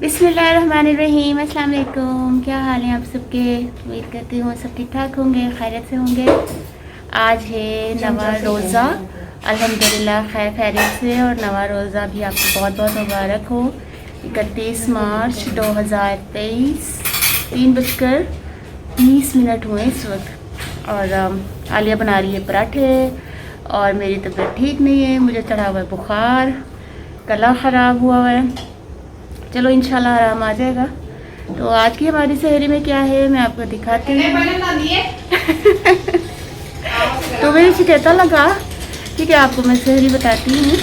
बिस्मिल्लाहिर्रहमानिर्रहीम। अस्सलाम वालेकुम। क्या हाल है आप सबके? उम्मीद करती हूँ सब ठीक ठाक होंगे, खैरियत से होंगे। आज है नवा रोज़ा, अल्हम्दुलिल्लाह खैर खैरियत से, और नवा रोज़ा भी आपको बहुत बहुत मुबारक हो। 31 मार्च 2023, 3:20 हुए इस वक्त। और आलिया बना रही है पराठे, और मेरी तबीयत ठीक नहीं है, मुझे चढ़ा हुआ है बुखार, गला ख़राब हुआ है। चलो इंशाल्लाह आराम आ जाएगा। तो आज की हमारी सहरी में क्या है मैं आपको दिखाती हूँ। तो मेरी शिकायत लगा, ठीक है, आपको मैं सहरी बताती हूँ।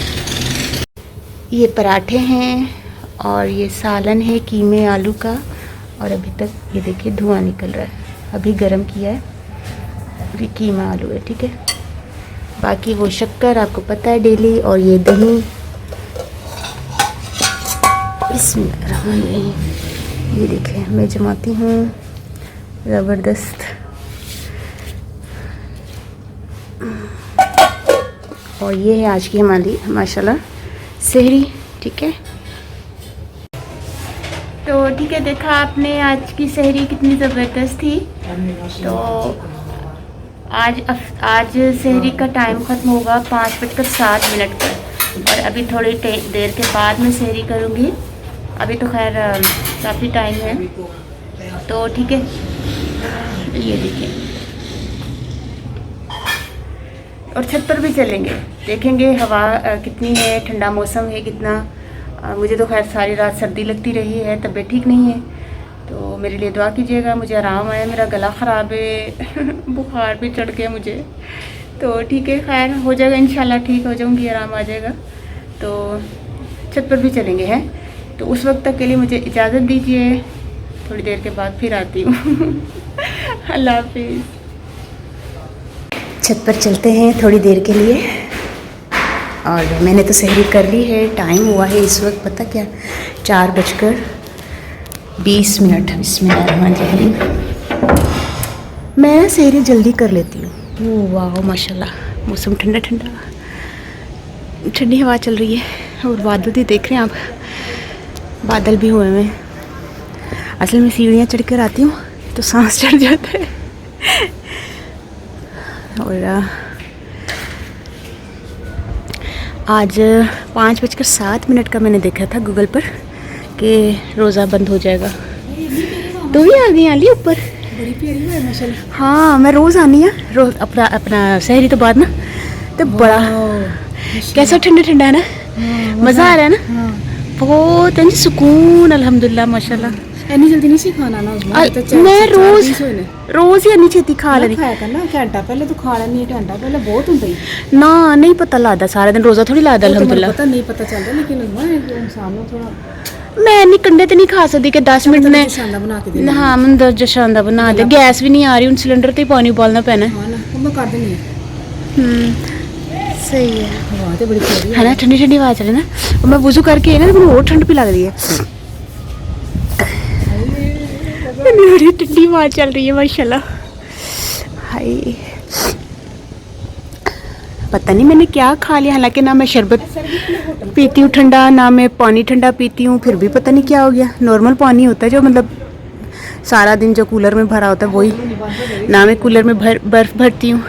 ये पराठे हैं और ये सालन है कीमे आलू का, और अभी तक ये देखिए धुआं निकल रहा है, अभी गरम किया है। ये कीमा आलू है, ठीक है। बाकी वो शक्कर आपको पता है डेली, और ये दही। बिस्मिल्लाहिर्रहमानिर्रहीम। ये देखिए मैं जमाती हूँ, ज़बरदस्त। और ये है आज की हमारी माशाल्लाह सहरी, ठीक है। तो ठीक है, देखा आपने आज की सहरी कितनी ज़बरदस्त थी। तो आज सहरी का टाइम ख़त्म होगा 5:07 पर, और अभी थोड़ी देर के बाद मैं सहरी करूँगी। अभी तो खैर काफ़ी टाइम है, तो ठीक है। ये देखिए, और छत पर भी चलेंगे, देखेंगे हवा कितनी है, ठंडा मौसम है कितना। मुझे तो खैर सारी रात सर्दी लगती रही है, तबीयत ठीक नहीं है, तो मेरे लिए दुआ कीजिएगा, मुझे आराम आए। मेरा गला ख़राब है बुखार भी चढ़ गया मुझे, तो ठीक है, खैर हो जाएगा इंशाल्लाह, ठीक हो जाऊँगी, आराम आ जाएगा। तो छत पर भी चलेंगे हैं, तो उस वक्त तक के लिए मुझे इजाज़त दीजिए, थोड़ी देर के बाद फिर आती हूँ। अल्लाह हाफिज़। छत पर चलते हैं थोड़ी देर के लिए, और मैंने तो सहरी कर ली है। टाइम हुआ है इस वक्त पता क्या, 4:20। बिस्मिल्लाहिर्रहमानिर्रहीम। मैं सहरी जल्दी कर लेती हूँ। ओह वाह माशाल्लाह, मौसम ठंडा ठंडा, ठंडी हवा चल रही है, और बादल भी देख रहे हैं आप, बादल भी हुए हैं। असल में सीढ़ियाँ चढ़ कर आती हूँ तो सांस चढ़ जाता है। और आज 5:07 का मैंने देखा था गूगल पर कि रोज़ा बंद हो जाएगा। तो भी आ गई आली ऊपर, बड़ी प्यारी है माशाल्लाह। हाँ मैं रोज़ आनी है, रोज़ अपना सहरी तो बाद ना, तो बड़ा कैसा ठंडा ठंडा है ना, मज़ा आ रहा है ना, बहुत है सुकून, अल्हम्दुलिल्लाह माशाल्लाह। इतनी जल्दी नहीं खाना ना उसमें, मैं रोज ही इतनी छेती खा लेनी। खाया करना घंटा पहले तो खा लेनी है, घंटा पहले बहुत होता ही ना, नहीं पता लगता, सारा दिन रोज़ा थोड़ी लगता अल्हम्दुलिल्लाह। पता नहीं पता चलता, लेकिन इंसान को थोड़ा मैं नहीं कंडे तो नहीं खा सकती कि 10 मिनट में। बना के देना। हाँ मैं 10 जशांदा बना दे, गैस भी नहीं आ रही, उन सिलेंडर तो ही पानी उबालना पैना है। हाँ ना, मैं कर देनी सही है। हवा तो बड़ी प्यारी है ना, ठंडी ठंडी हवा चले ना, और मैं वुज़ू करके ना तो और ठंड भी लग रही है। बड़ी ठंडी हवा चल रही है माशाल्लाह। हाय पता नहीं मैंने क्या खा लिया, हालांकि ना मैं शरबत पीती हूँ ठंडा, ना मैं पानी ठंडा पीती हूँ, फिर भी पता नहीं क्या हो गया। नॉर्मल पानी होता है जो मतलब सारा दिन जो कूलर में भरा होता है वही, ना मैं कूलर में बर्फ़ भरती हूँ।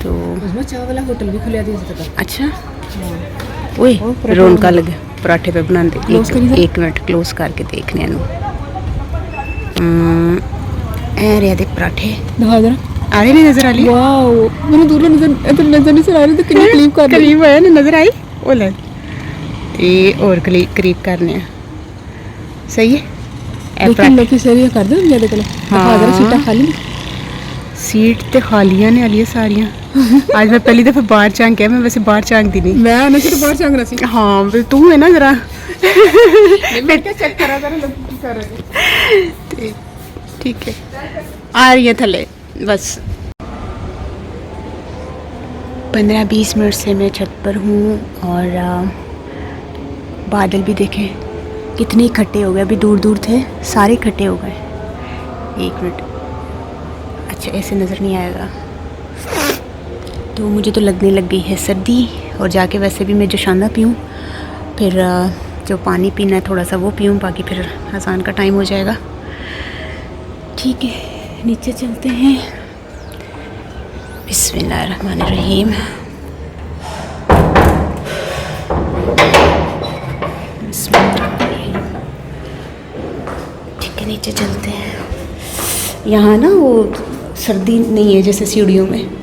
तो उसमें चाय वाला होटल भी खुला दिया था। अच्छा ओए रौनका लगे पराठे पे बनाते। एक मिनट क्लोज करके देखने रे दे पराठे आ रहे नहीं, नजर आ रही। वाह मैंने दूर नजर नहीं आ रही, तो कितनी करीब कर करीब है ना, नजर आई वो ले, ये और करीब करने सही है। लेकिन लोग सही कर दो मेरे को। हाँ सीटा खाली, सीट तो खालियां ने आलिया सारियां। आज मैं पहली दफा बाहर झांक है, मैं वैसे बाहर झांकती नहीं, मैं ना सिर्फ बाहर झांकना सी। हाँ तू है ना जरा मैं क्या चेक करा लोग कर रहे। ठीक है, आ रही है थले बस। 15-20 मिनट से मैं छत पर हूँ, और बादल भी देखें कितने इकट्ठे हो गए, अभी दूर दूर थे सारे इकट्ठे हो गए। एक मिनट, अच्छा ऐसे नज़र नहीं आएगा, तो मुझे तो लगने लग गई है सर्दी, और जाके वैसे भी मैं जोशाना पीऊँ, फिर जो पानी पीना है थोड़ा सा वो पीऊँ, बाकी फिर अज़ान का टाइम हो जाएगा। ठीक है, नीचे चलते हैं। बिस्मिल्लाहिर्रहमानिर्रहीम। बिस्मिल्लाहिर्रहमानिर्रहीम। ठीक है, नीचे चलते हैं। यहाँ ना वो सर्दी नहीं है जैसे सीढ़ियों में।